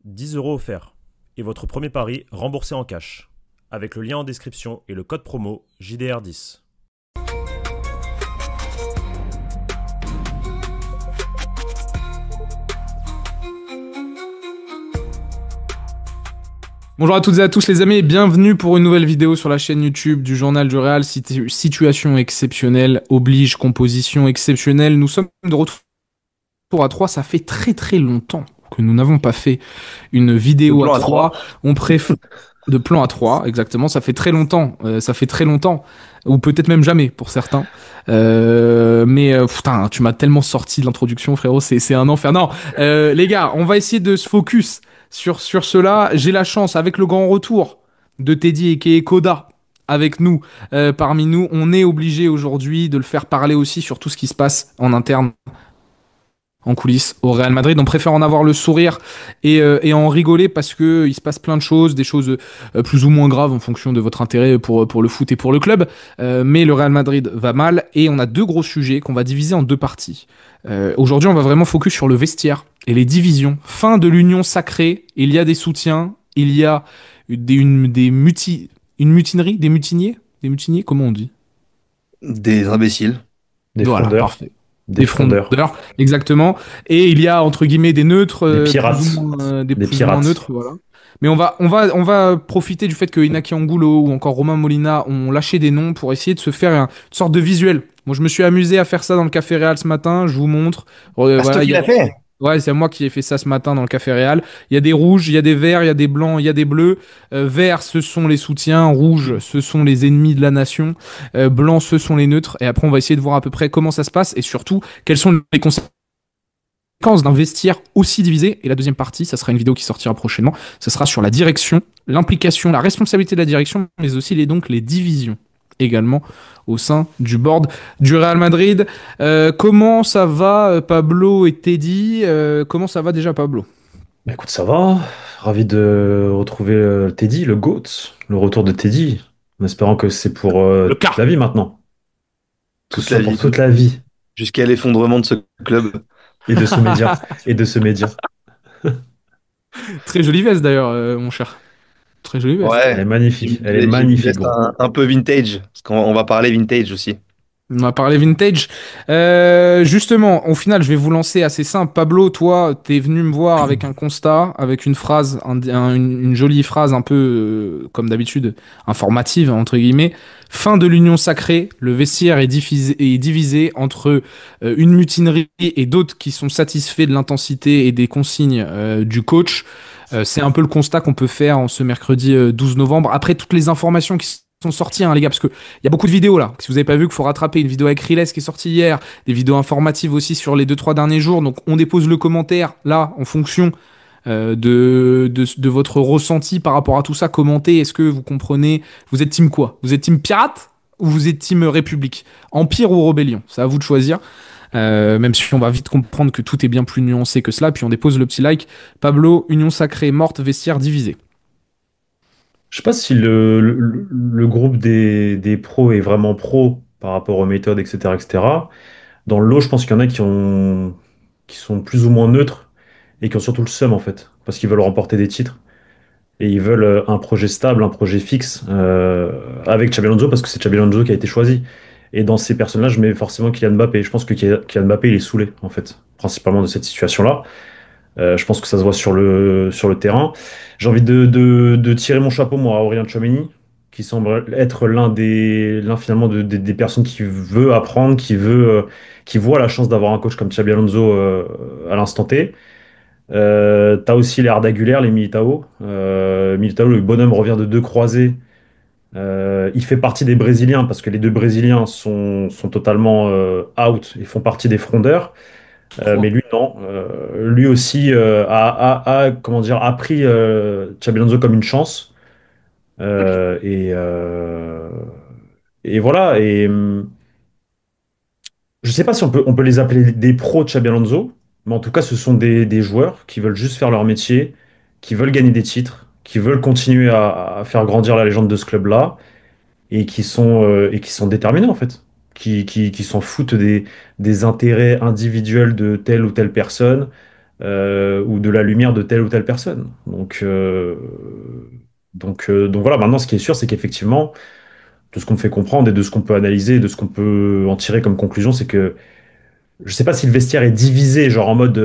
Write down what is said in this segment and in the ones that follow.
10 € offerts. Et votre premier pari remboursé en cash. Avec le lien en description et le code promo JDR10. Bonjour à toutes et à tous les amis et bienvenue pour une nouvelle vidéo sur la chaîne YouTube du Journal du Real. Situation exceptionnelle, oblige composition exceptionnelle. Nous sommes de retour à 3, ça fait très longtemps que nous n'avons pas fait une vidéo à 3. On préfère de plan à 3, exactement, ça fait très longtemps, ou peut-être même jamais pour certains. Putain, tu m'as tellement sorti de l'introduction, frérot, c'est un enfer. Non, les gars, on va essayer de se focus sur cela. J'ai la chance, avec le grand retour de Teddy et Koda avec nous, parmi nous, on est obligé aujourd'hui de le faire parler aussi sur tout ce qui se passe en interne, en coulisses au Real Madrid. On préfère en avoir le sourire et en rigoler parce que il se passe plein de choses, des choses plus ou moins graves en fonction de votre intérêt pour le foot et pour le club. Mais le Real Madrid va mal et on a deux gros sujets qu'on va diviser en deux parties. Aujourd'hui, on va vraiment focus sur le vestiaire et les divisions. Fin de l'union sacrée, il y a des soutiens, il y a une mutinerie, des mutiniers, comment on dit? Des imbéciles. Des Voilà, frondeurs. parfait. Des Des frondeurs. frondeurs, exactement. Et il y a entre guillemets des neutres, Des plus pirates. ou moins, des Des plus ou moins pirates. neutres, voilà. Mais on va profiter du fait que Inaki Angulo ou encore Romain Molina ont lâché des noms pour essayer de se faire une sorte de visuel. Moi, je me suis amusé à faire ça dans le Café Real ce matin. Je vous montre. Ah, c'est toi Voilà, qui l'as fait? ouais, c'est moi qui ai fait ça ce matin dans le Café Real. Il y a des rouges, il y a des verts, il y a des blancs, il y a des bleus. Verts, ce sont les soutiens. Rouges, ce sont les ennemis de la nation. Blancs, ce sont les neutres. Et après, on va essayer de voir à peu près comment ça se passe et surtout quelles sont les conséquences d'un vestiaire aussi divisé. Et la deuxième partie, ça sera une vidéo qui sortira prochainement. Ce sera sur la direction, l'implication, la responsabilité de la direction, mais aussi les divisions également au sein du board du Real Madrid. Comment ça va, Pablo et Teddy? Comment ça va déjà, Pablo? Bah écoute, ça va. Ravi de retrouver Teddy, le GOAT. Le retour de Teddy. En espérant que c'est pour Le toute cas. la vie maintenant. Tout Toute ça la pour vie, toute la vie. jusqu'à l'effondrement de ce club. Et de ce média. Et de ce média. Très jolie veste d'ailleurs, mon cher. Très jolie veste. Elle est Ouais, magnifique. Elle est j'ai une magnifique, veste gros. un peu vintage, parce qu'on va parler vintage aussi. On va parler vintage. Justement, au final, je vais vous lancer assez simple. Pablo, toi, t'es venu me voir avec un constat, avec une phrase, une jolie phrase un peu, comme d'habitude, informative, entre guillemets. Fin de l'union sacrée, le vestiaire est divisé entre une mutinerie et d'autres qui sont satisfaits de l'intensité et des consignes du coach. C'est un peu le constat qu'on peut faire en ce mercredi 12 novembre. Après toutes les informations qui sont sorties, hein, les gars, parce que il y a beaucoup de vidéos là. Si vous n'avez pas vu, qu'il faut rattraper une vidéo avec Riles qui est sortie hier, des vidéos informatives aussi sur les 2-3 derniers jours. Donc on dépose le commentaire là en fonction de votre ressenti par rapport à tout ça. Commentez, est-ce que vous comprenez? Vous êtes team quoi? Vous êtes team pirate ou vous êtes team République? Empire ou rébellion? C'est à vous de choisir. Même si on va vite comprendre que tout est bien plus nuancé que cela. Puis on dépose le petit like. Pablo, union sacrée, morte, vestiaire divisé. Je sais pas si le groupe des pros est vraiment pro par rapport aux méthodes, etc., etc. Dans le lot, je pense qu'il y en a qui sont plus ou moins neutres et qui ont surtout le seum, en fait. Parce qu'ils veulent remporter des titres. Et ils veulent un projet stable, un projet fixe avec Xabi Alonso parce que c'est Xabi Alonso qui a été choisi. Et dans ces personnes-là, je mets forcément Kylian Mbappé. Je pense que Kylian Mbappé, il est saoulé, en fait, principalement de cette situation-là. Je pense que ça se voit sur le terrain. J'ai envie de tirer mon chapeau, moi, à Aurélien Tchouaméni, qui semble être l'un finalement des personnes qui veut apprendre, qui voit la chance d'avoir un coach comme Xabi Alonso à l'instant T. T'as aussi les Arda Güler, les Militao. Militao, le bonhomme revient de deux croisés. Il fait partie des Brésiliens parce que les deux Brésiliens sont totalement out et font partie des frondeurs. Mais Trois. lui, non. Lui aussi comment dire, a pris Xabi Alonso comme une chance. Euh, et, euh, et voilà. Je sais pas si on peut les appeler des pros de Xabi Alonso, mais en tout cas, ce sont des joueurs qui veulent juste faire leur métier, qui veulent gagner des titres, qui veulent continuer à faire grandir la légende de ce club-là, et qui sont déterminés, en fait. Qui s'en foutent des intérêts individuels de telle ou telle personne. ou de la lumière de telle ou telle personne. Donc voilà, maintenant ce qui est sûr, c'est qu'effectivement, de ce qu'on me fait comprendre et de ce qu'on peut analyser, de ce qu'on peut en tirer comme conclusion, c'est que je sais pas si le vestiaire est divisé, genre en mode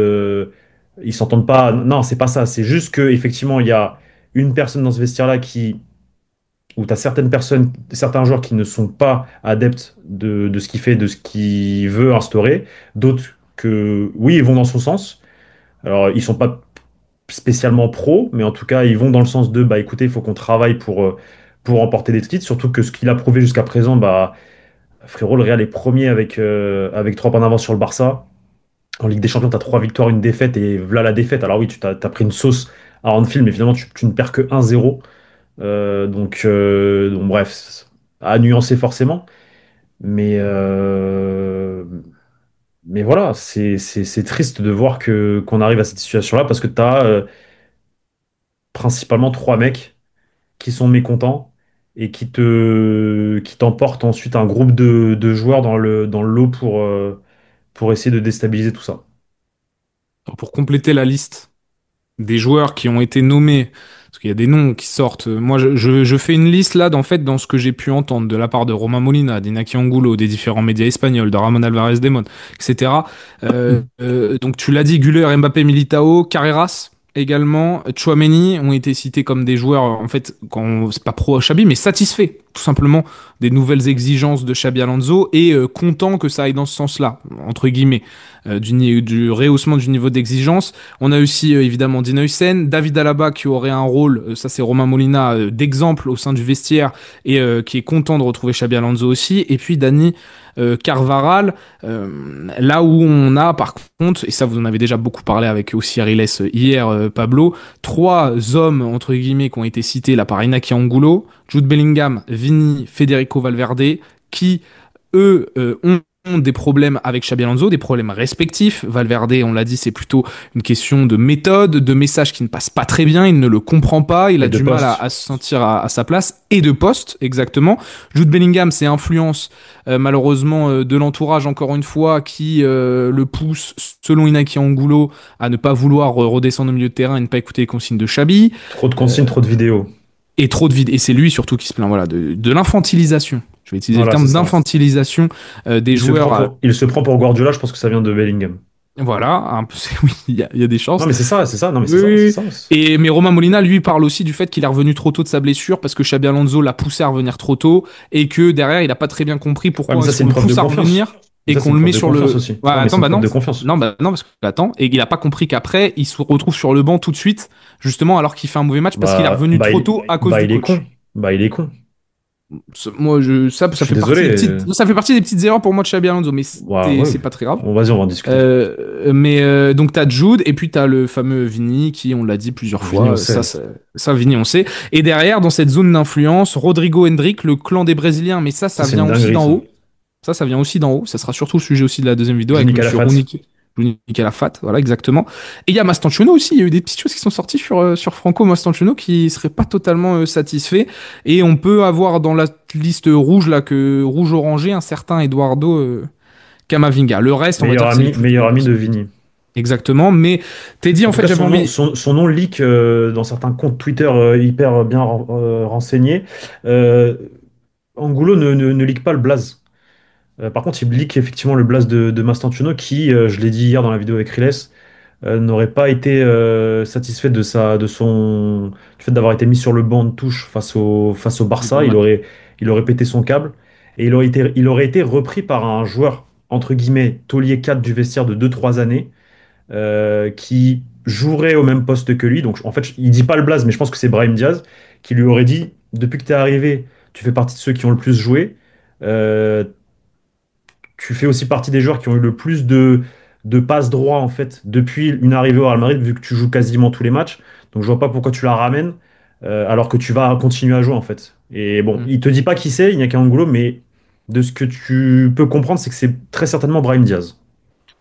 ils s'entendent pas. Non, c'est pas ça. C'est juste que effectivement, il y a une personne dans ce vestiaire-là qui où tu as certaines personnes, certains joueurs qui ne sont pas adeptes de ce qu'il fait, de ce qu'il veut instaurer, d'autres que oui, ils vont dans son sens. Alors, ils sont pas spécialement pros, mais en tout cas, ils vont dans le sens de bah écoutez, il faut qu'on travaille pour remporter des titres, surtout que ce qu'il a prouvé jusqu'à présent, bah frérot, le Real est premier avec 3 points d'avance sur le Barça. En Ligue des Champions, tu as 3 victoires, une défaite, et voilà la défaite. Alors oui, t'as pris une sauce à Anfield, mais finalement, tu ne perds que 1-0. Donc bref, à nuancer forcément. Mais, euh, mais voilà, c'est triste de voir qu'on arrive à cette situation-là parce que tu as principalement 3 mecs qui sont mécontents et qui t'emportent ensuite un groupe de joueurs dans le lot pour essayer de déstabiliser tout ça. Pour compléter la liste des joueurs qui ont été nommés, parce qu'il y a des noms qui sortent. Moi, je fais une liste là, en fait, dans ce que j'ai pu entendre de la part de Romain Molina, d'Iñaki Angulo, des différents médias espagnols, de Ramon Alvarez Demon, etc. Donc, tu l'as dit, Güler, Mbappé, Militao, Carreras également, Tchouaméni ont été cités comme des joueurs, en fait, c'est pas pro Xabi, mais satisfaits, tout simplement, des nouvelles exigences de Xabi Alonso et content que ça aille dans ce sens-là, entre guillemets, du rehaussement du niveau d'exigence. On a aussi évidemment Dina Hussein, David Alaba qui aurait un rôle, ça c'est Romain Molina, d'exemple au sein du vestiaire et qui est content de retrouver Xabi Alonso aussi. Et puis Dani Carvaral, là où on a par contre, et ça vous en avez déjà beaucoup parlé avec aussi Ariles hier, Pablo, 3 hommes entre guillemets qui ont été cités là par Inaki Angulo, Jude Bellingham, Vini, Federico Valverde, qui eux ont des problèmes avec Xabi Alonso, des problèmes respectifs. Valverde, on l'a dit, c'est plutôt une question de méthode, de message qui ne passe pas très bien, il ne le comprend pas, il a Et de du mal poste. à se sentir à sa place, et de poste, exactement. Jude Bellingham, c'est influence malheureusement de l'entourage, encore une fois, qui le pousse, selon Inaki Angulo, à ne pas vouloir redescendre au milieu de terrain et ne pas écouter les consignes de Xabi. Trop de consignes, trop de vidéos. Et trop de vide. Et c'est lui surtout qui se plaint voilà, de l'infantilisation. Je vais utiliser le Voilà, c'est terme ça. d'infantilisation des Il se joueurs. prend pour, il se prend pour Guardiola, je pense que ça vient de Bellingham. Voilà, un peu, oui, il y a des chances. Non, mais c'est ça, c'est ça. Non, mais c'est Oui, ça, oui, c'est oui. ça. Mais Romain Molina, lui, parle aussi du fait qu'il est revenu trop tôt de sa blessure parce que Xabi Alonso l'a poussé à revenir trop tôt et que derrière, il n'a pas très bien compris Ouais, mais pourquoi ça, est-ce c'est qu'on une le preuve de pousse à confiance. revenir Mais et ça, c'est qu'on une le preuve met de sur confiance le. aussi. Ouais, Non, mais c'est attends, une bah preuve non. de confiance. Non, bah non, parce que attends, et il n'a pas compris qu'après, il se retrouve sur le banc tout de suite, justement, alors qu'il fait un mauvais match parce qu'il est Bah, revenu bah, trop il, tôt à cause bah, du il est coach. con. Bah, il est con. Moi, ça Je suis fait partie désolé. des ça fait partie des petites erreurs pour moi de Xabi Alonso, mais Ouais, ouais. c'est pas très grave. Bon, vas-y, on va en discuter. Donc t'as Jude et puis t'as le fameux Vini qui, on l'a dit plusieurs Vini fois, Ossel. ça Vini on sait. Et derrière, dans cette zone d'influence, Rodrigo Hendrick, le clan des Brésiliens, mais Ça, ça c'est vient une aussi dinguerie, d'en ça. haut. Ça vient aussi d'en haut. Ça sera surtout le sujet aussi de la deuxième vidéo avec Juni Monsieur Calafat. Rounic Calafat, voilà exactement. Et il y a Mastantuono aussi. Il y a eu des petites choses qui sont sorties sur Franco Mastantuono qui serait pas totalement satisfait. Et on peut avoir dans la liste rouge là que rouge orangé un certain Eduardo Camavinga. Le reste, on va dire que c'est les plus Meilleur gros ami de personnes. Vini. Exactement. Mais Teddy, En en tout fait, cas, j'avais envie. son nom leak dans certains comptes Twitter hyper bien renseignés. Euh, Angulo ne leak pas le blaze. Par contre, il leak effectivement le blaze de Mastantuono qui, je l'ai dit hier dans la vidéo avec Riles, n'aurait pas été satisfait du fait d'avoir été mis sur le banc de touche face au Du bon Barça. match. Il aurait pété son câble et il aurait été repris par un joueur, entre guillemets, taulier 4 du vestiaire de 2 3 années, qui jouerait au même poste que lui. Donc en fait, il dit pas le blaze, mais je pense que c'est Brahim Diaz qui lui aurait dit, depuis que tu es arrivé, tu fais partie de ceux qui ont le plus joué. Euh, Tu fais aussi partie des joueurs qui ont eu le plus de passes droits en fait depuis une arrivée au Real Madrid, vu que tu joues quasiment tous les matchs. Donc je vois pas pourquoi tu la ramènes alors que tu vas continuer à jouer en fait. Et bon, Mm. il te dit pas qui c'est, il n'y a qu'un Angulo, mais de ce que tu peux comprendre, c'est que c'est très certainement Brahim Diaz.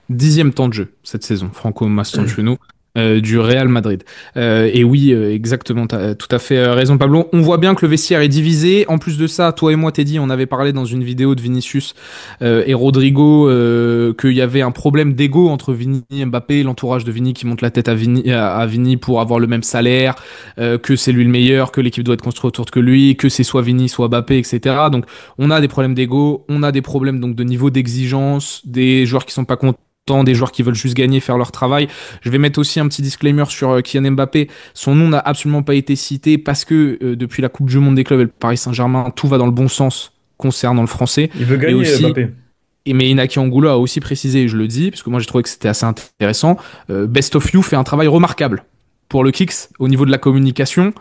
10e temps de jeu cette saison, Franco Mastantuono. Du Real Madrid. Et oui, exactement, t'as tout à fait raison, Pablo. On voit bien que le vestiaire est divisé. En plus de ça, toi et moi, Teddy, on avait parlé dans une vidéo de Vinicius et Rodrigo qu'il y avait un problème d'ego entre Vini et Mbappé, l'entourage de Vini qui monte la tête à Vini pour avoir le même salaire, que c'est lui le meilleur, que l'équipe doit être construite autour de lui, que c'est soit Vini, soit Mbappé, etc. Donc, on a des problèmes d'ego, on a des problèmes donc de niveau d'exigence, des joueurs qui sont pas contents, des joueurs qui veulent juste gagner, faire leur travail. Je vais mettre aussi un petit disclaimer sur Kylian Mbappé. Son nom n'a absolument pas été cité parce que depuis la Coupe du Monde des clubs et le Paris Saint-Germain, tout va dans le bon sens concernant le français. Il veut Et gagner, aussi, Mbappé. mais Inaki Angulo a aussi précisé, et je le dis, parce que moi j'ai trouvé que c'était assez intéressant, Best of You fait un travail remarquable pour le Kicks au niveau de la communication.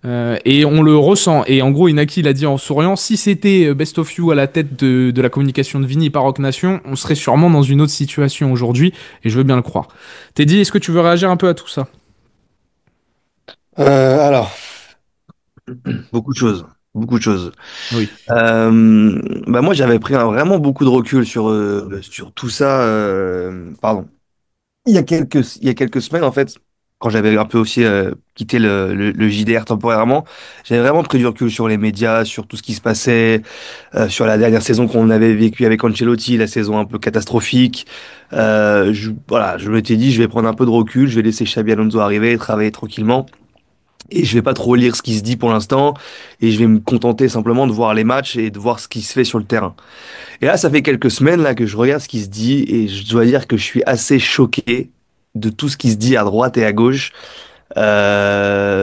Et on le ressent. Et en gros, Inaki l'a dit en souriant, si c'était Best of You à la tête de la communication de Vini par Rock Nation, on serait sûrement dans une autre situation aujourd'hui, et je veux bien le croire. Teddy, est-ce que tu veux réagir un peu à tout ça? Alors, beaucoup de choses. Beaucoup de choses. Oui. Bah moi, j'avais pris vraiment beaucoup de recul sur tout ça. Pardon. Il y a quelques semaines, en fait, quand j'avais un peu aussi quitté le JDR temporairement, j'avais vraiment pris du recul sur les médias, sur tout ce qui se passait, sur la dernière saison qu'on avait vécue avec Ancelotti, la saison un peu catastrophique. Voilà, je m'étais dit, je vais prendre un peu de recul, je vais laisser Xabi Alonso arriver, travailler tranquillement. Et je vais pas trop lire ce qui se dit pour l'instant, et je vais me contenter simplement de voir les matchs et de voir ce qui se fait sur le terrain. Et là, ça fait quelques semaines là que je regarde ce qui se dit, et je dois dire que je suis assez choqué de tout ce qui se dit à droite et à gauche,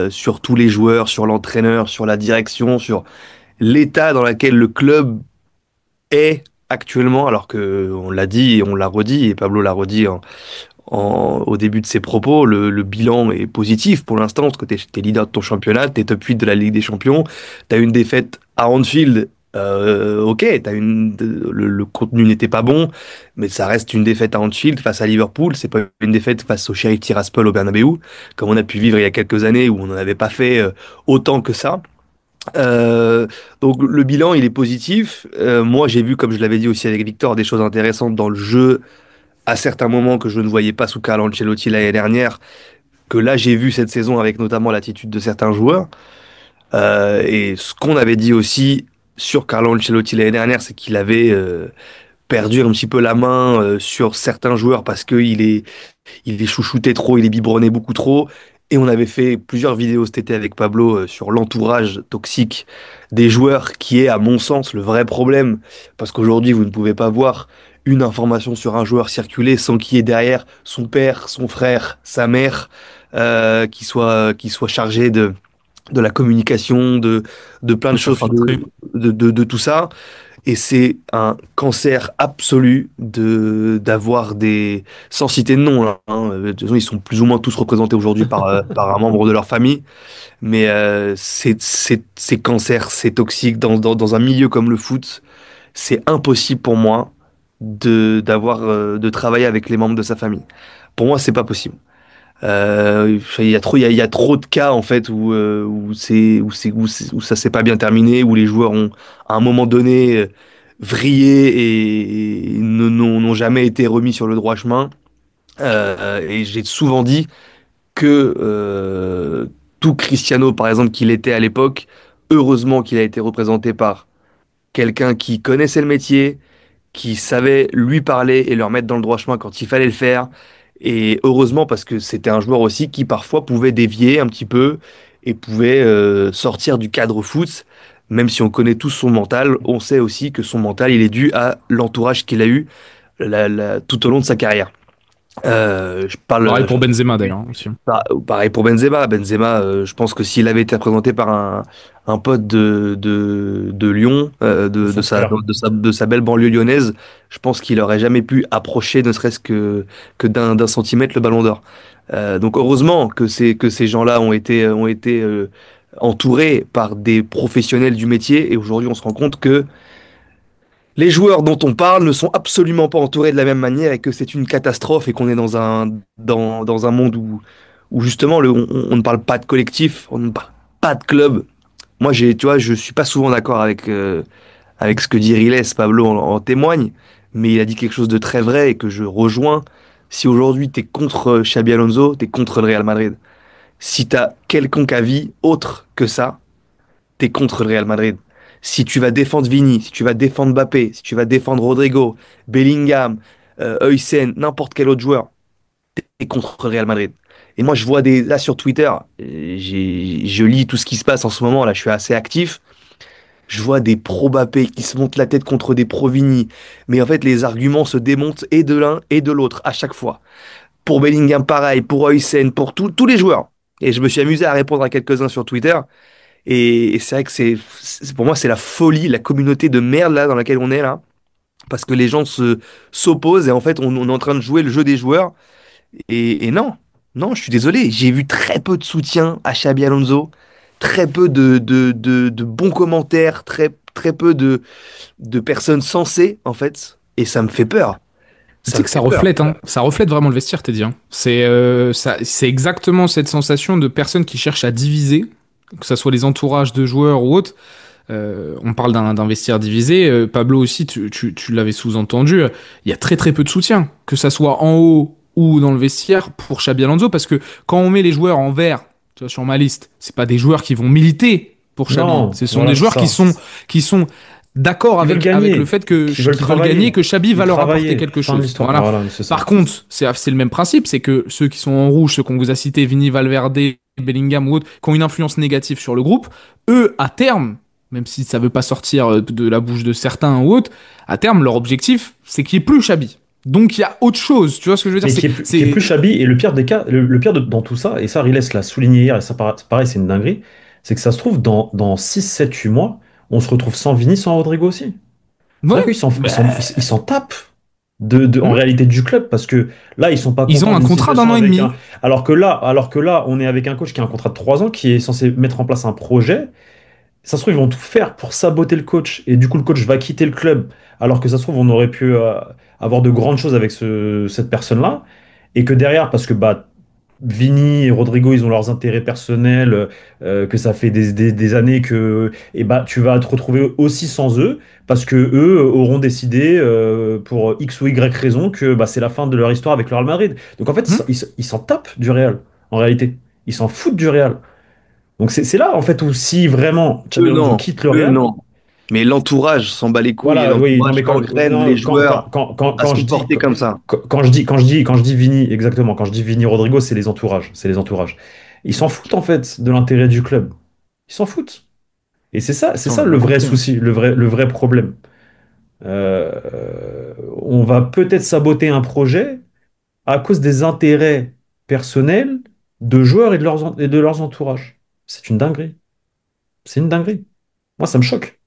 sur tous les joueurs, sur l'entraîneur, sur la direction, sur l'état dans lequel le club est actuellement, alors que on l'a dit et on l'a redit, et Pablo l'a redit au début de ses propos, le bilan est positif pour l'instant, parce que tu es leader de ton championnat, tu es top 8 de la Ligue des Champions, tu as une défaite à Anfield, ok, le contenu n'était pas bon, mais ça reste une défaite à Anfield face à Liverpool, c'est pas une défaite face au Sheriff Tiraspol au Bernabeu, comme on a pu vivre il y a quelques années où on n'en avait pas fait autant que ça. Euh, donc le bilan il est positif. Moi j'ai vu, comme je l'avais dit aussi avec Victor, des choses intéressantes dans le jeu à certains moments que je ne voyais pas sous Carlo Ancelotti l'année dernière, que là j'ai vu cette saison avec notamment l'attitude de certains joueurs. Et ce qu'on avait dit aussi sur Carlo Ancelotti l'année dernière, c'est qu'il avait perdu un petit peu la main sur certains joueurs parce il est chouchouté trop, il est biberonné beaucoup trop. Et on avait fait plusieurs vidéos cet été avec Pablo sur l'entourage toxique des joueurs, qui est, à mon sens, le vrai problème. Parce qu'aujourd'hui, vous ne pouvez pas voir une information sur un joueur circuler sans qu'il y ait derrière son père, son frère, sa mère, qui soit chargé de la communication, de plein de De choses, enfin, s'infiltrer. de tout ça. Et c'est un cancer absolu d'avoir des, sans citer de nom, là, hein, de toute façon, ils sont plus ou moins tous représentés aujourd'hui par un membre de leur famille, mais c'est cancer, c'est toxique dans un milieu comme le foot, c'est impossible pour moi de travailler avec les membres de sa famille. Pour moi, c'est pas possible. Il y a trop de cas en fait où ça s'est pas bien terminé, où les joueurs ont à un moment donné vrillé et n'ont jamais été remis sur le droit chemin. Et j'ai souvent dit que tout Cristiano, par exemple, qu'il était à l'époque, heureusement qu'il a été représenté par quelqu'un qui connaissait le métier, qui savait lui parler et leur mettre dans le droit chemin quand il fallait le faire. Et heureusement, parce que c'était un joueur aussi qui parfois pouvait dévier un petit peu et pouvait sortir du cadre foot. Même si on connaît tous son mental, on sait aussi que son mental, il est dû à l'entourage qu'il a eu tout au long de sa carrière. Je Pareil parle, pour Benzema d'ailleurs aussi. Pareil pour Benzema. Benzema, je pense que s'il avait été représenté par un pote de Lyon, Son frère. de sa belle banlieue lyonnaise, je pense qu'il aurait jamais pu approcher, ne serait-ce que d'un centimètre, le Ballon d'Or. Donc heureusement que ces gens-là ont été entourés par des professionnels du métier. Et aujourd'hui, on se rend compte que les joueurs dont on parle ne sont absolument pas entourés de la même manière, et que c'est une catastrophe, et qu'on est dans un monde où justement on ne parle pas de collectif, on ne parle pas de club. Moi, tu vois, je suis pas souvent d'accord avec ce que dit Riles, Pablo en témoigne, mais il a dit quelque chose de très vrai et que je rejoins. Si aujourd'hui t'es contre Xabi Alonso, t'es contre le Real Madrid. Si t'as quelconque avis autre que ça, t'es contre le Real Madrid. Si tu vas défendre Vini, si tu vas défendre Mbappé, si tu vas défendre Rodrigo, Bellingham, Huysen, n'importe quel autre joueur, t'es contre le Real Madrid. Et moi, je vois là sur Twitter, je lis tout ce qui se passe en ce moment, là, je suis assez actif. Je vois des pro-Mbappé qui se montent la tête contre des pro-Vini. Mais en fait, les arguments se démontent et de l'un et de l'autre à chaque fois. Pour Bellingham, pareil, pour Huysen, pour tous les joueurs. Et je me suis amusé à répondre à quelques-uns sur Twitter. Et c'est vrai que pour moi, c'est la folie, la communauté de merde là dans laquelle on est là. Parce que les gens s'opposent et en fait, on est en train de jouer le jeu des joueurs. Et non, non, je suis désolé. J'ai vu très peu de soutien à Xabi Alonso, très peu de bons commentaires, très peu de personnes sensées en fait. Et ça me fait peur. Tu Ça sais me que ça fait peur. reflète, hein. Ça reflète vraiment le vestiaire, t'es dit. Hein. C'est exactement cette sensation de personnes qui cherchent à diviser, que ce soit les entourages de joueurs ou autres. On parle d'un vestiaire divisé. Pablo aussi, tu l'avais sous-entendu. Il y a très très peu de soutien, que ça soit en haut ou dans le vestiaire pour Xabi Alonso, parce que quand on met les joueurs en vert, tu vois, sur ma liste, c'est pas des joueurs qui vont militer pour Xabi. Non, Ce sont voilà, des c'est joueurs ça. qui sont d'accord Qui veulent avec le gagner, fait que qui veulent qu'ils veulent gagner, travailler, que Xabi va ils leur apporter travailler. quelque Fin de chose. l'histoire. Voilà. Voilà, c'est ça. Par contre, c'est le même principe, c'est que ceux qui sont en rouge, ceux qu'on vous a cités, Vini, Valverde, Bellingham ou autres, qui ont une influence négative sur le groupe, eux, à terme, même si ça veut pas sortir de la bouche de certains ou autres, à terme, leur objectif, c'est qu'il n'y ait plus Xabi. Donc il y a autre chose, tu vois ce que je veux dire? Mais qui est plus Chabi, et le pire des cas, le pire dans tout ça, et ça, Riles l'a souligné hier, et ça, pareil, c'est une dinguerie, c'est que ça se trouve, dans 6 7 8 mois, on se retrouve sans Vini, sans Rodrigo aussi. C'est-à-dire Ouais, qu'ils ils s'en tapent en hmm. réalité du club, parce que là, ils sont pas Ils ont contents un d'une contrat d'un situation an et avec demi. un. Alors que là, on est avec un coach qui a un contrat de 3 ans, qui est censé mettre en place un projet. Ça se trouve, ils vont tout faire pour saboter le coach. Et du coup, le coach va quitter le club. Alors que ça se trouve, on aurait pu avoir de grandes choses avec cette personne-là. Et que derrière, parce que bah, Vini et Rodrigo, ils ont leurs intérêts personnels, que ça fait des années que et bah, tu vas te retrouver aussi sans eux, parce que eux auront décidé, pour X ou Y raison, que bah, c'est la fin de leur histoire avec le Real Madrid. Donc en fait, Hmm. ils s'en tapent du Real, en réalité. Ils s'en foutent du Real. Donc c'est là en fait où si vraiment Xabi Eux, Alonso non. quitte le Eux, Real, non. Mais l'entourage s'en bat les couilles et voilà, oui, non l'entourage mais engraine les joueurs à se quand je dis comporter comme ça. quand je dis Vini exactement, quand je dis Vini Rodrigo, c'est les entourages, c'est les entourages. Ils s'en foutent en fait de l'intérêt du club. Ils s'en foutent. Et c'est Ça, on ça a le bien vrai compris. Hein. souci, le vrai problème. On va peut-être saboter un projet à cause des intérêts personnels de joueurs et de leurs entourages. C'est une dinguerie. C'est une dinguerie. Moi, ça me choque.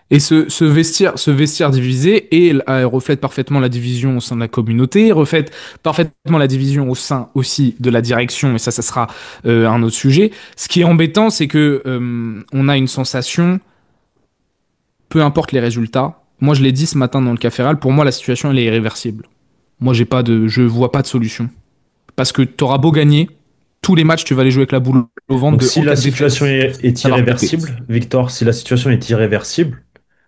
Et ce vestiaire divisé reflète parfaitement la division au sein de la communauté, reflète parfaitement la division au sein aussi de la direction, mais ça sera un autre sujet. Ce qui est embêtant, c'est que on a une sensation, peu importe les résultats. Moi, je l'ai dit ce matin dans le Café Réal, pour moi, la situation, elle est irréversible. Moi, je vois pas de solution. Parce que t'auras beau gagner, tous les matchs, tu vas les jouer avec la boule au ventre Donc de si en la cas de situation défaite, est ça va repéter. irréversible, Victor, si la situation est irréversible,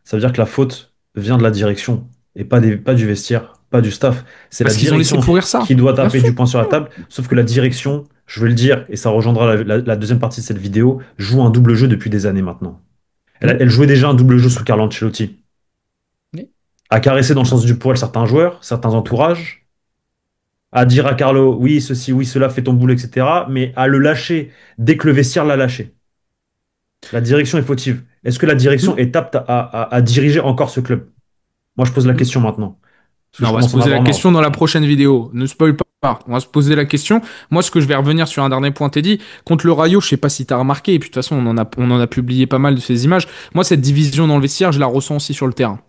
ça veut dire que la faute vient de la direction et pas du vestiaire, pas du staff. C'est la Parce qu'ils ont laissé direction pourrir ça. qui doit Bien taper sûr. du poing sur la table. Sauf que la direction, je veux le dire, et ça rejoindra la deuxième partie de cette vidéo, joue un double jeu depuis des années maintenant. Hmm. Elle jouait déjà un double jeu sous Carlo Ancelotti. Oui. À caresser dans le sens du poil certains joueurs, certains entourages, à dire à Carlo, oui, ceci, oui, cela, fais ton boulot, etc. Mais à le lâcher dès que le vestiaire l'a lâché. La direction est fautive. Est-ce que la direction Hmm. est apte à diriger encore ce club? Moi, je pose la question maintenant. Parce que Non, je on va se commence à en poser la avoir marre. question dans la prochaine vidéo. Ne spoil pas. On va se poser la question. Moi, ce que je vais revenir sur un dernier point, Teddy. Contre le Rayo, je sais pas si tu as remarqué, et puis de toute façon, on en a publié pas mal de ces images. Moi, cette division dans le vestiaire, je la ressens aussi sur le terrain.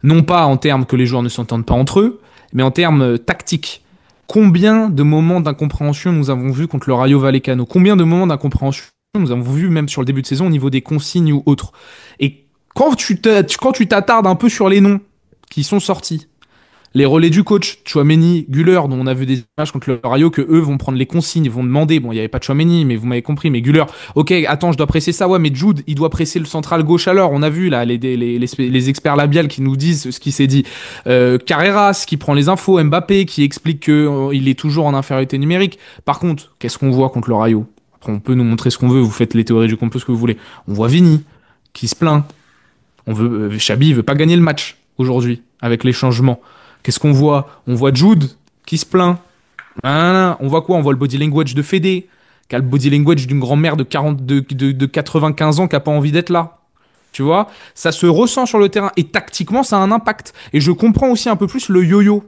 Non pas en termes que les joueurs ne s'entendent pas entre eux, mais en termes tactiques. Combien de moments d'incompréhension nous avons vu contre le Rayo Vallecano? Combien de moments d'incompréhension nous avons vu même sur le début de saison au niveau des consignes ou autres? Et quand tu t'attardes un peu sur les noms qui sont sortis, Les relais du coach, Tchouaméni, Güler, dont on a vu des images contre le Rayo, que eux vont prendre les consignes, vont demander. Bon, il n'y avait pas Tchouaméni, mais vous m'avez compris. Mais Güler, ok, attends, je dois presser ça, ouais, mais Jude, il doit presser le central gauche à l'heure. On a vu là les experts labiales qui nous disent ce qui s'est dit. Carreras qui prend les infos, Mbappé qui explique que il est toujours en infériorité numérique. Par contre, qu'est-ce qu'on voit contre le Rayo? Après, on peut nous montrer ce qu'on veut. Vous faites les théories du complot, ce que vous voulez. On voit Vini qui se plaint. Xabi veut pas gagner le match aujourd'hui avec les changements. Qu'est-ce qu'on voit? On voit Jude qui se plaint. On voit quoi? On voit le body language de Fede, qui a le body language d'une grand-mère de 95 ans qui a pas envie d'être là. Tu vois? Ça se ressent sur le terrain et tactiquement, ça a un impact. Et je comprends aussi un peu plus le yo-yo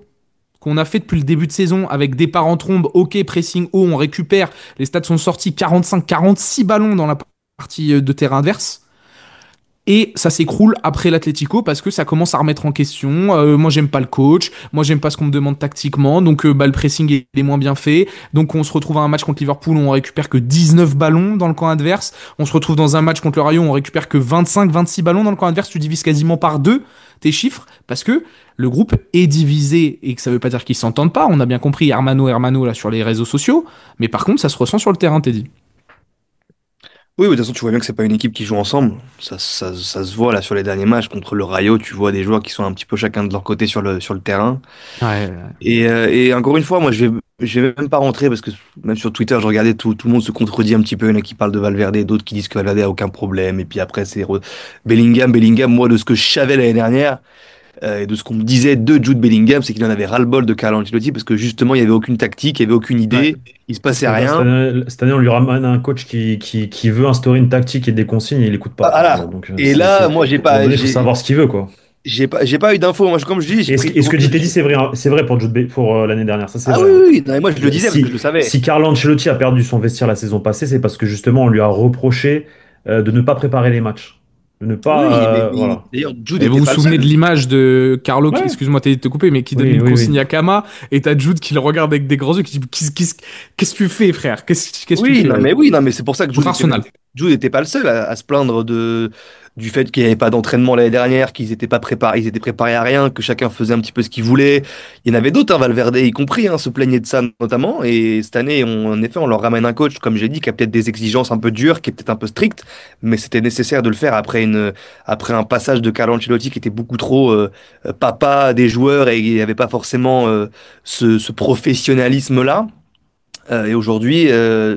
qu'on a fait depuis le début de saison avec départ en trombe, ok, pressing haut, on récupère. Les stats sont sortis 45-46 ballons dans la partie de terrain adverse. Et ça s'écroule après l'Atlético parce que ça commence à remettre en question. Moi, j'aime pas le coach. Moi, j'aime pas ce qu'on me demande tactiquement. Donc, le pressing est moins bien fait. Donc, on se retrouve à un match contre Liverpool où on récupère que 19 ballons dans le camp adverse. On se retrouve dans un match contre le Rayo où on récupère que 25-26 ballons dans le camp adverse. Tu divises quasiment par deux tes chiffres parce que le groupe est divisé et que ça veut pas dire qu'ils s'entendent pas. On a bien compris Hermano là sur les réseaux sociaux. Mais par contre, ça se ressent sur le terrain, Teddy. Oui, de toute façon, tu vois bien que c'est pas une équipe qui joue ensemble. Ça se voit là sur les derniers matchs contre le Rayo. Tu vois des joueurs qui sont un petit peu chacun de leur côté sur le terrain. Ouais. Et encore une fois, moi, je vais même pas rentrer parce que même sur Twitter, je regardais tout le monde se contredit un petit peu. Il y en a qui parlent de Valverde, d'autres qui disent que Valverde a aucun problème. Et puis après, Bellingham, moi, de ce que je savais l'année dernière. Et de ce qu'on me disait de Jude Bellingham, c'est qu'il en avait ras-le-bol de Carlo Ancelotti parce que justement, il n'y avait aucune tactique, il n'y avait aucune Ouais. idée, il se Sauf passait que là, rien. cette année, on lui ramène un coach qui veut instaurer une tactique et des consignes et il écoute pas. Voilà. Donc, Et là, moi, à un moment donné, il faut savoir ce qu'il veut, quoi. j'ai pas eu d'infos. Moi, comme je dis, j'ai pris Et du ce que dit recul. Teddy, c'est vrai pour l'année dernière, ça c'est Ah vrai, oui, hein. oui, oui. Non, mais moi, je le disais parce que je le savais. Si Carlo Ancelotti a perdu son vestiaire la saison passée, c'est parce que justement on lui a reproché de ne pas préparer les matchs. De ne pas. Oui, mais Voilà. d'ailleurs, Jude Et vous n'était vous pas le souvenez de seul. l'image de Carlo, Ouais. excuse-moi de te couper, mais qui donne Oui, une oui, consigne oui. à Kama, et t'as Jude qui le regarde avec des grands yeux, qui dit qu'est-ce que tu fais, frère? Qu'est-ce que tu fais? Oui, non, mais c'est pour ça que Contre Arsenal. Jude n'était pas le seul à se plaindre du fait qu'il n'y avait pas d'entraînement l'année dernière, qu'ils étaient pas préparés, ils étaient préparés à rien, que chacun faisait un petit peu ce qu'il voulait. Il y en avait d'autres, hein, Valverde y compris, hein, se plaignaient de ça notamment. Et cette année, en effet, on leur ramène un coach, comme j'ai dit, qui a peut-être des exigences un peu dures, qui est peut-être un peu strict, mais c'était nécessaire de le faire après un passage de Carlo Ancelotti qui était beaucoup trop papa des joueurs et il n'y avait pas forcément ce professionnalisme-là. Et aujourd'hui,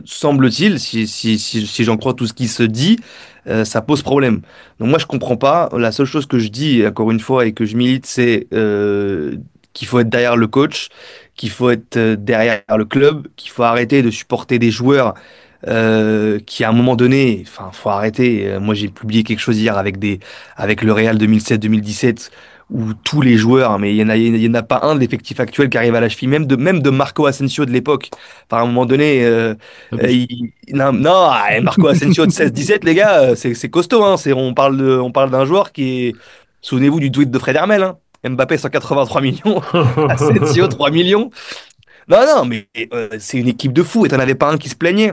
semble-t-il, si j'en crois tout ce qui se dit, ça pose problème. Donc moi, je comprends pas. La seule chose que je dis, encore une fois, et que je milite, c'est qu'il faut être derrière le coach, qu'il faut être derrière le club, qu'il faut arrêter de supporter des joueurs qui, à un moment donné, enfin, faut arrêter. Moi, j'ai publié quelque chose hier avec le Real 2007-2017 où tous les joueurs, hein, mais il y en a pas un de l'effectif actuel qui arrive à la cheville, même de Marco Asensio de l'époque. Enfin, à un moment donné, Abuse. non, non, Marco Asensio de 16-17, les gars, c'est costaud. Hein, on parle d'un joueur qui est, souvenez-vous du tweet de Fred Hermel, hein, Mbappé 183 millions, Asensio 3 millions. Non, non, mais c'est une équipe de fous et t'en avais pas un qui se plaignait.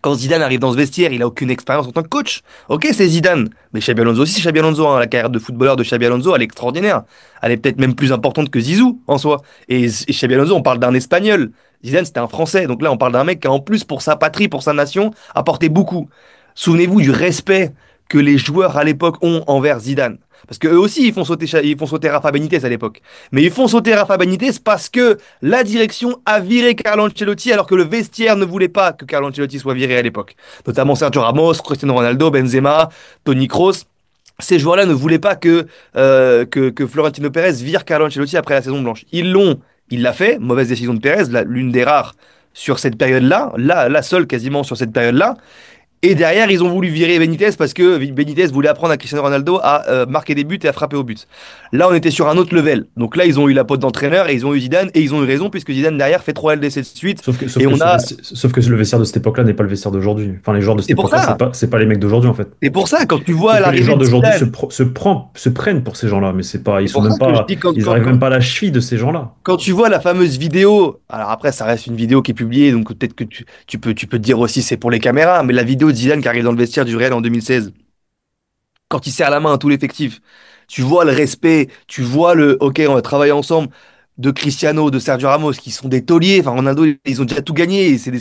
Quand Zidane arrive dans ce vestiaire, il a aucune expérience en tant que coach. Ok, c'est Zidane. Mais Xabi Alonso aussi, Xabi Alonso, hein, la carrière de footballeur de Xabi Alonso, elle est extraordinaire. Elle est peut-être même plus importante que Zizou, en soi. Et Xabi Alonso, on parle d'un Espagnol. Zidane, c'était un Français. Donc là, on parle d'un mec qui, en plus, pour sa patrie, pour sa nation, apporté beaucoup. Souvenez-vous du respect que les joueurs à l'époque ont envers Zidane. Parce que eux aussi, ils font sauter Rafa Benitez à l'époque. Mais ils font sauter Rafa Benitez parce que la direction a viré Carlo Ancelotti alors que le vestiaire ne voulait pas que Carlo Ancelotti soit viré à l'époque. Notamment Sergio Ramos, Cristiano Ronaldo, Benzema, Toni Kroos. Ces joueurs-là ne voulaient pas que Florentino Pérez vire Carlo Ancelotti après la saison blanche. Il l'a fait, mauvaise décision de Pérez, l'une des rares sur cette période-là, la seule quasiment sur cette période-là. Et derrière, ils ont voulu virer Benitez parce que Benitez voulait apprendre à Cristiano Ronaldo à marquer des buts et à frapper au but. Là, on était sur un autre level. Donc là, ils ont eu la pote d'entraîneur et ils ont eu Zidane et ils ont eu raison puisque Zidane derrière fait 3 LDC de suite. Et on a. Sauf que le vestiaire de cette époque-là n'est pas le vestiaire d'aujourd'hui. Enfin, les joueurs de cette C'est pour époque-là, ça. c'est pas les mecs d'aujourd'hui, en fait. C'est pour ça, quand tu vois Sauf que les l'arrivée joueurs de d'aujourd'hui Zidane, se prennent pour ces gens-là, mais c'est pas, c'est pour ça que je dis ils arrivent même pas à la cheville de ces gens-là. quand tu vois la fameuse vidéo, alors après ça reste une vidéo qui est publiée, donc peut-être que tu peux te dire aussi c'est pour les caméras, mais la vidéo de Zidane qui arrive dans le vestiaire du Real en 2016, quand il serre la main à tout l'effectif, tu vois le respect, tu vois le ok on va travailler ensemble. de Cristiano, de Sergio Ramos, qui sont des tauliers. Enfin, Ronaldo, ils ont déjà tout gagné. C'est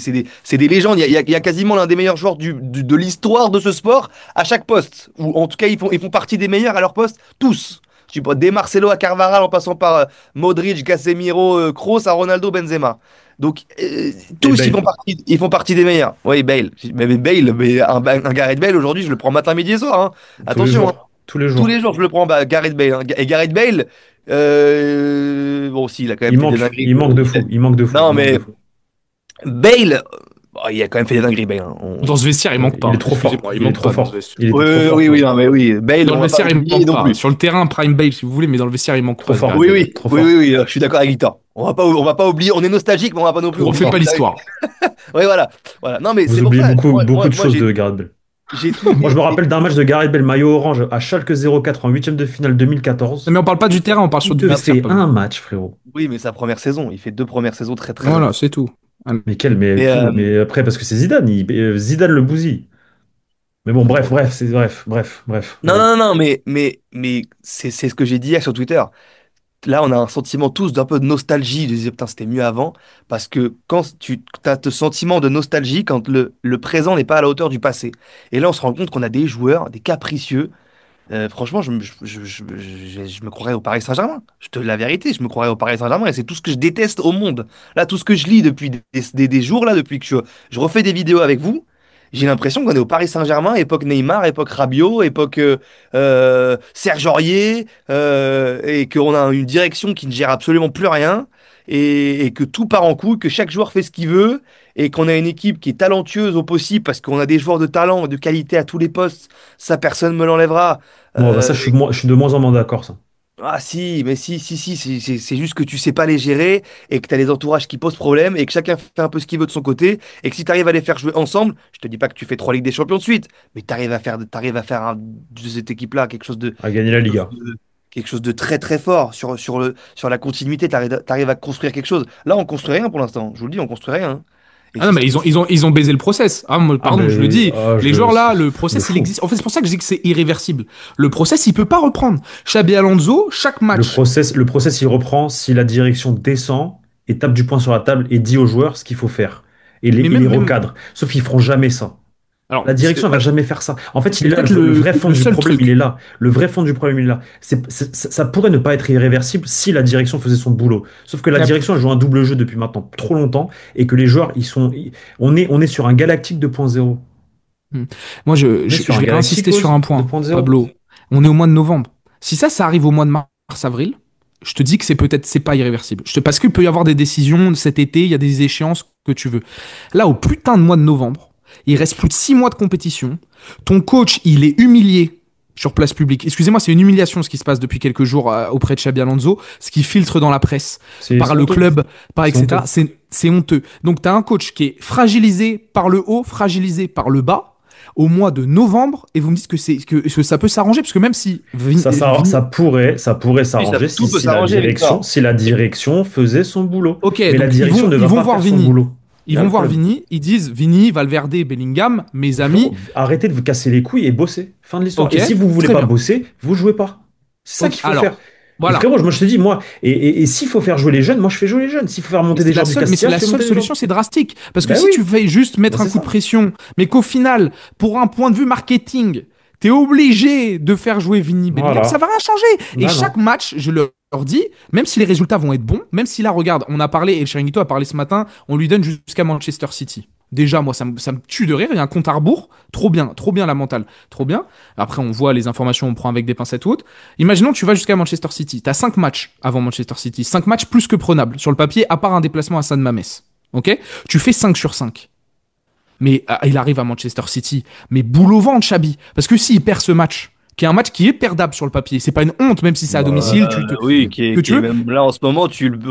des légendes. Il y a quasiment l'un des meilleurs joueurs de l'histoire de ce sport à chaque poste. Ou en tout cas, ils font partie des meilleurs à leur poste, tous. Je sais pas, des Marcelo à Carvajal en passant par Modric, Casemiro, Kroos à Ronaldo, Benzema. Donc, tous, Bale. ils font partie des meilleurs. Oui, Bale. Mais Bale, un Gareth Bale, aujourd'hui, je le prends matin, midi et soir, hein. Tous les Attention, hein. jours. Tous les Tous jours. les jours, je le prends, Gareth Bale, hein. Et Gareth Bale, bon, si, il a quand même Il fait des manque. dingueries. Il manque de fou. Il manque de fou. Non, Il manque de mais fou. Bale, bon, il a quand même fait des dingueries, Bale, hein. Dans ce vestiaire, il manque pas. Il est trop fort. Excusez-moi, Il est manque trop pas dans ce fort. vestiaire. Il est Oui, trop fort. oui, oui, non, mais oui, Bale, Dans on le va vestiaire, pas il oublier manque non pas. plus. Sur le terrain, Prime Bale, si vous voulez, mais dans le vestiaire, il manque Trop pas. fort. Oui, oui, Trop oui, fort. oui, oui, je suis d'accord avec Victor. On va pas oublier, on est nostalgique, mais on va pas non plus On refait oublier. pas l'histoire. Oui, voilà. Voilà. Non, mais Vous c'est pour oubliez ça. beaucoup, Moi, beaucoup moi, de moi, choses j'ai de Gareth Bale. j'ai Moi, je me tweeté. rappelle d'un match de Gareth Bale, maillot orange, à Schalke 04 en huitième de finale 2014. Mais on parle pas du terrain, on parle sur Il du te vestiaire. fait Pablo. un match, frérot. Oui, mais sa première saison, il fait 2 premières saisons très très Voilà, bonnes. c'est tout. Mais quel, mais, Mais tout, mais après, parce que c'est Zidane, Zidane le bousille. Mais bon, bref, bref, c'est bref, bref, bref. non, non, non, mais c'est ce que j'ai dit hier sur Twitter. Là, on a un sentiment tous d'un peu de nostalgie, de se dire, putain, c'était mieux avant, parce que quand tu as ce sentiment de nostalgie quand le présent n'est pas à la hauteur du passé. Et là, on se rend compte qu'on a des joueurs, des capricieux. Franchement, je me croirais au Paris Saint-Germain. Je te dis la vérité, je me croirais au Paris Saint-Germain et c'est tout ce que je déteste au monde. Là, tout ce que je lis depuis des jours, là, depuis que je refais des vidéos avec vous, j'ai l'impression qu'on est au Paris Saint-Germain, époque Neymar, époque Rabiot, époque Serge Aurier, et qu'on a une direction qui ne gère absolument plus rien, et que tout part en couille, que chaque joueur fait ce qu'il veut, et qu'on a une équipe qui est talentueuse au possible, parce qu'on a des joueurs de talent et de qualité à tous les postes, ça personne ne me l'enlèvera. Bon, bah Euh, ça, je suis de moins en moins d'accord, ça. ah si, mais si, si, si, c'est juste que tu sais pas les gérer et que tu as les entourages qui posent problème et que chacun fait un peu ce qu'il veut de son côté et que si tu arrives à les faire jouer ensemble, je te dis pas que tu fais 3 Ligues des Champions de suite, mais tu arrives à faire de cette équipe-là À gagner la quelque chose Liga. quelque chose de très très fort sur la continuité, tu arrives à construire quelque chose. Là, on construit rien pour l'instant, je vous le dis, on construit rien, hein. Et Ah non, si mais ça ils ont baisé le process. Ah, Ah, pardon, je le dis. Les joueurs là, le de process, il fou. existe. En fait, c'est pour ça que je dis que c'est irréversible. Le process, il peut pas reprendre. Xabi Alonso, chaque match. Le process, il reprend si la direction descend et tape du poing sur la table et dit aux joueurs ce qu'il faut faire. Mais Et les même, recadre. Sauf qu'ils feront jamais ça. alors, La direction ne va jamais faire ça. En fait, il c'est est là, peut-être le vrai fond le du seul problème, truc. il est là. Le vrai fond du problème, il est là. Ça pourrait ne pas être irréversible si la direction faisait son boulot. Sauf que la La- direction, elle joue un double jeu depuis maintenant trop longtemps et que les joueurs, on est sur un galactique 2.0. Hmm. Moi, je, On est je, sur je un vais galactique insister sur un point, 2.0. Pablo. On est au mois de novembre. Si ça arrive au mois de mars-avril, je te dis que c'est pas irréversible. Parce qu'il peut y avoir des décisions cet été, il y a des échéances que tu veux. Là, au putain de mois de novembre, il reste plus de 6 mois de compétition. Ton coach, il est humilié sur place publique. Excusez-moi, c'est une humiliation ce qui se passe depuis quelques jours auprès de Xabi Alonso, ce qui filtre dans la presse, par C'est le honteux. club, par C'est etc. honteux. C'est honteux. Donc, tu as un coach qui est fragilisé par le haut, fragilisé par le bas, au mois de novembre, et vous me dites que ça peut s'arranger, parce que même si Ça pourrait s'arranger tout peut s'arranger avec ça. si la direction faisait son boulot. Ok, Mais la donc direction ne ils va vont pas voir faire son Vini. boulot. Ils Y a vont le voir problème. Vini, ils disent Vini, Valverde, Bellingham, mes amis. Frérot, arrêtez de vous casser les couilles et bossez. Fin de l'histoire. Ok, Et si vous voulez très pas bien. bosser, vous jouez pas. C'est ça Ok, qu'il faut alors, faire. Et voilà. frérot, moi je te dis, moi, et s'il faut faire jouer les jeunes, moi je fais jouer les jeunes. S'il faut faire monter des joueurs du Mais c'est Castilla, la je fais seule monter des solution, joueurs. c'est drastique. Parce que Ben si oui. tu fais juste mettre Ben un c'est coup de ça. pression, mais qu'au final, pour un point de vue marketing, t'es obligé de faire jouer Vini Bellingham, Voilà. ça va rien changer. Et Non, chaque non. match, je leur dis, même si les résultats vont être bons, même si là, regarde, on a parlé, et le Chiringuito a parlé ce matin, on lui donne jusqu'à Manchester City. Déjà, moi, ça me tue de rire. Il y a un compte à rebours. Trop bien la mentale. Trop bien. Après, on voit les informations, on prend avec des pincettes ou autres. Imaginons que tu vas jusqu'à Manchester City. Tu as 5 matchs avant Manchester City. 5 matchs plus que prenables sur le papier, à part un déplacement à San Mamés. Ok. Tu fais 5 sur 5. Mais il arrive à Manchester City. Mais boule au ventre, Chabi. Parce que s'il perd ce match, qui est un match qui est perdable sur le papier, c'est pas une honte, même si c'est à domicile. Oui, que tu veux. même là en ce moment,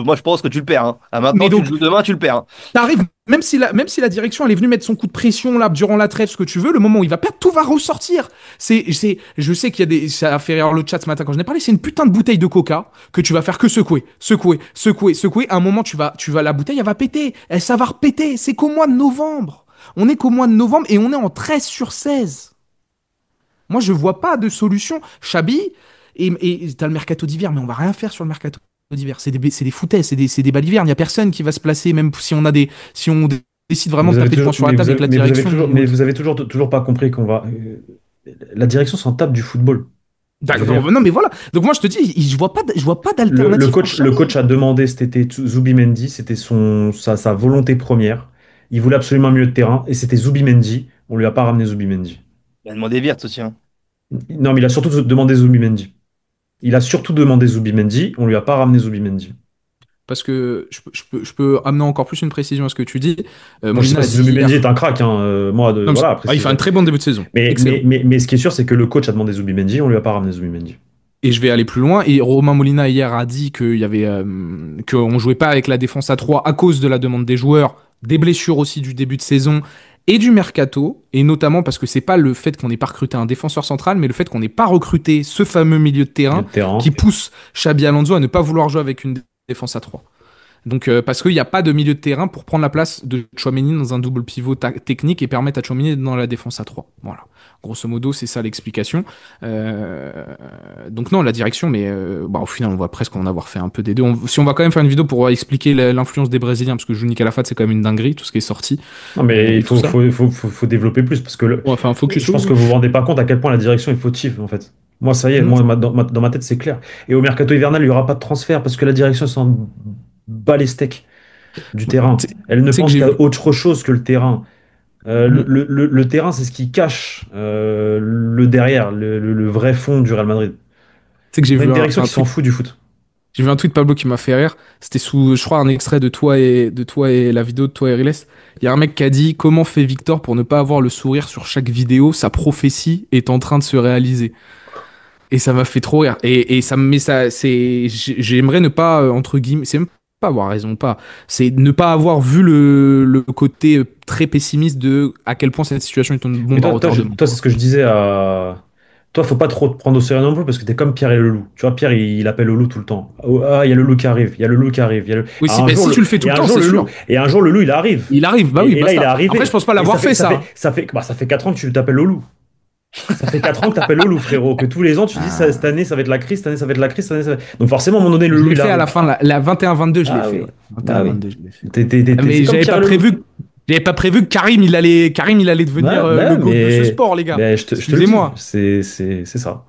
moi je pense que tu le perds, hein. Ah, maintenant, Mais donc- tu le joues demain, tu le perds, hein. T'arrives, même si la direction elle est venue mettre son coup de pression là durant la trêve, ce que tu veux, le moment où il va perdre, tout va ressortir. Je sais qu'il y a ça a fait rire le chat ce matin quand j'en ai parlé, c'est une putain de bouteille de coca que tu vas faire que secouer. À un moment, tu vas, la bouteille, elle va péter. Ça va repéter. C'est qu'au mois de novembre. On est qu'au mois de novembre et on est en 13 sur 16. Moi, je vois pas de solution. Chabi, et t'as le mercato d'hiver, mais on va rien faire sur le mercato d'hiver. C'est des foutaises, c'est des balivernes. Il n'y a personne qui va se placer, même si on décide vraiment de Vous avez taper du poing toujours, sur la mais table avec la direction. mais vous avez toujours pas compris qu'on va. La direction s'en tape du football. Je veux dire, Non, mais voilà. Donc moi, je te dis, je vois pas le d'alternative pour coach, le Xavi. coach a demandé cet été Zubimendi, c'était sa volonté première. Il voulait absolument un milieu de terrain et c'était Zubimendi. On lui a pas ramené Zubimendi. Il a demandé Wirtz aussi, hein. Non, mais il a surtout demandé Zubimendi. Il a surtout demandé Zubimendi. On lui a pas ramené Zubimendi. Parce que je peux amener encore plus une précision à ce que tu dis. Moi, je sais Molina pas a si dit Zubimendi est hier. un crack, hein. Moi, Non, voilà. Après, il fait un très bon début de saison. Excellent. mais ce qui est sûr, c'est que le coach a demandé Zubimendi. On lui a pas ramené Zubimendi. Et je vais aller plus loin. Et Romain Molina hier a dit qu'on jouait pas avec la défense à 3 à cause de la demande des joueurs, des blessures aussi du début de saison et du mercato. Et notamment parce que c'est pas le fait qu'on n'ait pas recruté un défenseur central, mais le fait qu'on n'ait pas recruté ce fameux milieu de Milieu terrain de terrain. qui pousse Xabi Alonso à ne pas vouloir jouer avec une défense à 3. Donc, parce qu'il n'y a pas de milieu de terrain pour prendre la place de Tchouaméni dans un double pivot technique et permettre à Tchouaméni d'être dans la défense à 3. Voilà. Grosso modo, c'est ça l'explication. Euh, donc non, la direction, mais au final, on va presque en avoir fait un peu des deux. Si on va quand même faire une vidéo pour expliquer l'influence des Brésiliens, parce que Juni Calafat, c'est quand même une dinguerie, tout ce qui est sorti. Non, mais Et il tout ça. faut développer plus parce que On va faire un focus. je pense que vous vous rendez pas compte à quel point la direction est fautive en fait. Moi, ça y est, Non, dans ma tête, c'est clair. Et au mercato hivernal, il n'y aura pas de transfert parce que la direction s'en bat les steaks du terrain. tu Elle ne sais que pense j'ai qu'à vu. autre chose que le terrain. Le terrain, c'est ce qui cache le derrière, le vrai fond du Real Madrid. Tu sais que On a une direction qui s'en fout du foot. j'ai vu un tweet Pablo qui m'a fait rire. C'était sous, je crois, un extrait de toi et la vidéo de toi et Riles. Il y a un mec qui a dit comment fait Victor pour ne pas avoir le sourire sur chaque vidéo. Sa prophétie est en train de se réaliser. Et ça m'a fait trop rire. Et ça me met ça, j'aimerais ne pas entre guillemets, c'est même pas avoir raison ou pas. C'est ne pas avoir vu le côté très pessimiste de à quel point cette situation est une Mais bombe à retardement. toi, c'est ce que je disais à. Toi, faut pas trop te prendre au sérieux non plus parce que t'es comme Pierre et le loup. Tu vois, Pierre, il appelle le loup tout le temps. Oh, ah, il y a le loup qui arrive, il y a le loup qui arrive. Oui, Ah, un jour, si tu le fais tout et le un temps, jour, c'est le loup, sûr. et un jour, le loup, il arrive. Il arrive, bah oui, Et là, il est basta. arrivé. Après, je pense pas Et l'avoir fait ça. ça fait 4 ans que tu t'appelles le loup. Ça fait 4 ans que t'appelles le loup, frérot. Que tous les ans, tu dis cette année, ça va être la crise, cette année, ça va être la crise, cette année, ça va... Donc forcément, à un moment donné, le Je loup, l'ai il fait à arrive. la fin, la 21-22, je l'ai Ah fait. oui. Ouais. Ah oui. 21-22, je l'ai fait. C'est Mais comme Pierre et le loup. j'avais pas prévu que Karim, il allait devenir le GOAT de ce sport, les gars. mais je te le dis, Excusez-moi. c'est ça.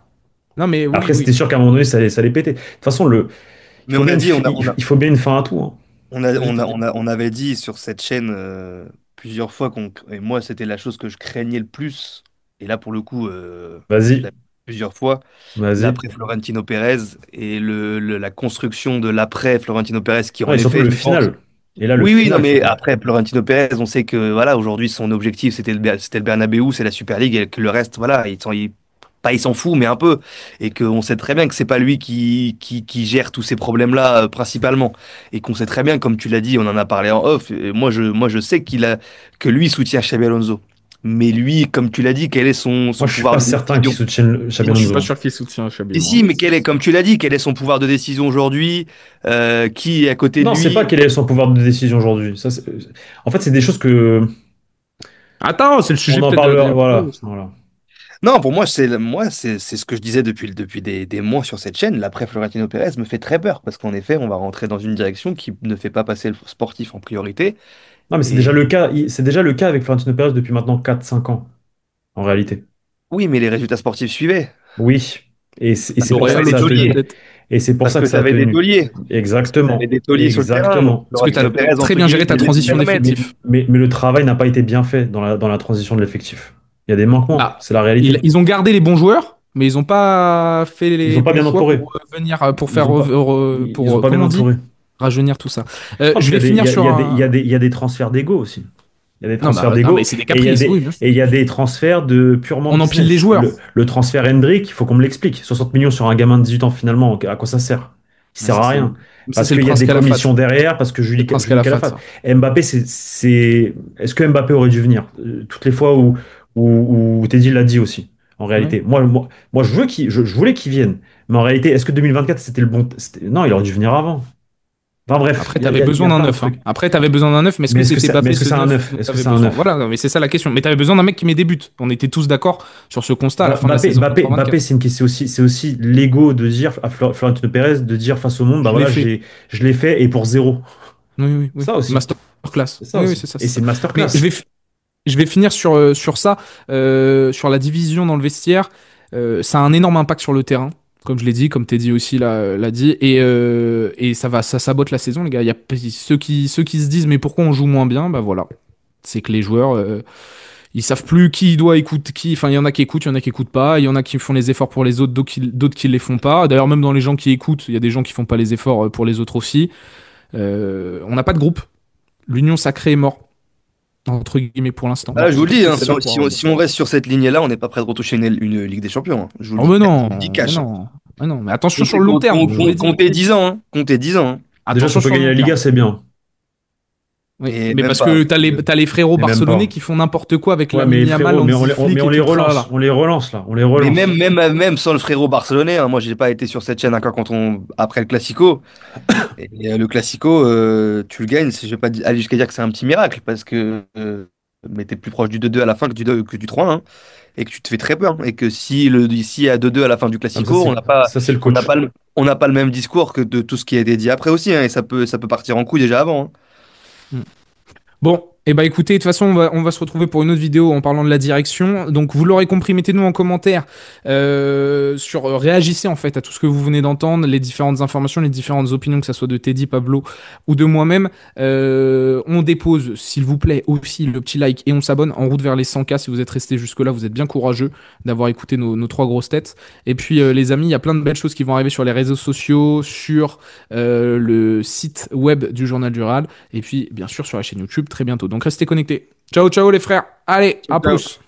Non, mais oui, Après, oui. c'était sûr qu'à un moment donné, ça allait péter. De toute façon, Mais on a dit, il faut bien une fin à tout, hein. on avait dit sur cette chaîne plusieurs fois et moi c'était la chose que je craignais le plus. Et là pour le coup, je Vas-y, l'ai dit plusieurs fois, vas-y. l'après Florentino Pérez et la construction de l'après Florentino Pérez qui Ouais, en et surtout effet, le je pense. final. Et là, le Oui, oui, non, final, mais surtout. après Florentino Pérez, on sait que voilà, aujourd'hui son objectif c'était le Bernabéu, c'est la Super League et que le reste, voilà, pas il s'en fout, mais un peu. Et qu'on sait très bien que c'est pas lui qui gère tous ces problèmes-là principalement. Et qu'on sait très bien, comme tu l'as dit, on en a parlé en off, et moi je sais que lui soutient Xabi Alonso. Mais lui, comme tu l'as dit, quel est Moi, son je suis pouvoir pas de certain qu'ils décision? soutiennent Xabi Moi, je suis pas Alonso. sûr qu'il soutient Chablis, Et moi. si, mais comme tu l'as dit, quel est son pouvoir de décision aujourd'hui? Qui est à côté de Non, c'est pas lui? quel est son pouvoir de décision aujourd'hui. En fait, c'est des choses que Attends, c'est le on sujet en peut-être de la parlera. deuxième Voilà, vidéo. voilà. Non, pour moi, c'est ce que je disais depuis des mois sur cette chaîne. L'après Florentino Pérez me fait très peur parce qu'en effet, on va rentrer dans une direction qui ne fait pas passer le sportif en priorité. Non, mais c'est déjà Et le cas. C'est déjà le cas avec Florentino Pérez depuis maintenant 4 5 ans, en réalité. oui, mais les résultats sportifs suivaient Oui. Et parce c'est que pour tu ça avais que des ça a L'Oréal, tenu. tauliers, peut-être. Et c'est pour parce ça que que tu ça a avais des tenu. tauliers, parce que tu avais Exactement. des tauliers sur le terrain. Donc Exactement. Parce que tu as Florentino Pérez, très entre bien géré guillemets, ta faisait des transition phénomènes. d'effectif. Mais le travail n'a pas été bien fait dans la transition de l'effectif. Il y a des manquements, Bah, c'est la réalité. ils ont gardé les bons joueurs, mais ils ont pas fait Ils les ont pas bons bien choix entouré. pour venir, pour Ils faire, ont pas, ils ont pas bien comment on dit, entouré. rajeunir tout ça. Non, parce Je qu'il vais y a des, finir sur un. il y a des transferts d'ego aussi. Il y a des Non, transferts non, mais d'ego c'est des caprices, oui, bien sûr. et il y a des transferts de purement On empile les business. joueurs. Le transfert Hendrick, il faut qu'on me l'explique. 60 millions sur un gamin de 18 ans finalement, à quoi ça sert? Il Ouais, sert à rien. ça, Parce c'est le qu'il y a prince des Calafat. commissions derrière, parce que C'est le prince Julie Calafat, Calafat. ça. Mbappé, est-ce que Mbappé aurait dû venir? Toutes les fois où Teddy l'a dit aussi, en Ouais. réalité. Moi je veux je voulais qu'il vienne. Mais en réalité, est-ce que 2024 c'était le bon. Non, il aurait dû venir avant. Enfin bref, Après, il y a- t'avais il y a- il y besoin a d'un plein de 9. Hein. trucs. Après, t'avais besoin d'un 9, mais est-ce Mais que est-ce que c'était c'est Mbappé mais est-ce que ce c'est un 9 neuf? dont Est-ce que t'avais c'est un besoin? 9? Voilà, mais c'est ça la question. Mais t'avais besoin d'un mec qui met des buts. On était tous d'accord sur ce constat à la fin de la saison Mbappé, 24. c'est une question, c'est aussi l'ego de dire à Florentino Pérez de dire face au monde, bah Je l'ai voilà, fait. je l'ai fait et pour zéro. Oui, oui, oui. Ça aussi. Masterclass. C'est ça Oui, oui, aussi. c'est ça, Et c'est c'est ça. une Mais masterclass. je vais finir sur ça, sur la division dans le vestiaire. Ça a un énorme impact sur le terrain, comme je l'ai dit, comme Teddy aussi l'a dit, et ça sabote la saison, les gars. Il y a ceux qui se disent mais pourquoi on joue moins bien, bah voilà, c'est que les joueurs ils savent plus qui doit écouter qui. Enfin, il y en a qui écoutent, il y en a qui écoutent pas, il y en a qui font les efforts pour les autres, d'autres qui les font pas. D'ailleurs, même dans les gens qui écoutent, il y a des gens qui font pas les efforts pour les autres aussi. On n'a pas de groupe. L'union sacrée est mort entre guillemets pour l'instant. Ah, là, je vous le dis, hein, C'est pas pour- si on reste sur cette lignée-là, on n'est pas prêt de retoucher une Ligue des Champions, hein. Je vous le Oh dis, mais non, je vous le dis mais cash, hein. non, mais non. Mais attention sur le long terme. Je vous l'ai dit. Comptez 10 ans, hein. Comptez 10 ans, hein. Déjà, si Attention on peut sur le gagner la long Liga, terme. c'est bien. Oui, Et mais même parce pas. que t'as les frérots Et même barcelonais pas. qui font n'importe quoi avec Ouais, la mais Yamal, frérot, Hansi Flick mais on et les tout le relance. tralala. On les relance là. On les Mais relance. même sans le frérot barcelonais, hein, moi j'ai pas été sur cette chaîne encore après le Classico. Et le Classico, tu le gagnes, je vais pas aller jusqu'à dire que c'est un petit miracle, parce que mais t'es plus proche du 2-2 à la fin que du 3-1, hein, et que tu te fais très peur. Et que s'il y a 2-2 à la fin du Ah, mais Classico, ça, c'est le on n'a coach. pas on n'a pas le même discours que de tout ce qui a été dit après aussi, hein, et ça peut partir en couille déjà avant, hein. Mm. Bon, et bah écoutez, de toute façon, on va se retrouver pour une autre vidéo en parlant de la direction. Donc vous l'aurez compris, mettez-nous en commentaire réagissez en fait à tout ce que vous venez d'entendre, les différentes informations, les différentes opinions, que ça soit de Teddy, Pablo ou de moi-même. On dépose, s'il vous plaît, aussi le petit like et on s'abonne en route vers les 100K. Si vous êtes resté jusque-là, vous êtes bien courageux d'avoir écouté nos trois grosses têtes. Et puis les amis, il y a plein de belles choses qui vont arriver sur les réseaux sociaux, sur le site web du Journal du Real, et puis bien sûr sur la chaîne YouTube très bientôt. Donc restez connectés. Ciao ciao les frères. Allez, à Ciao. plus.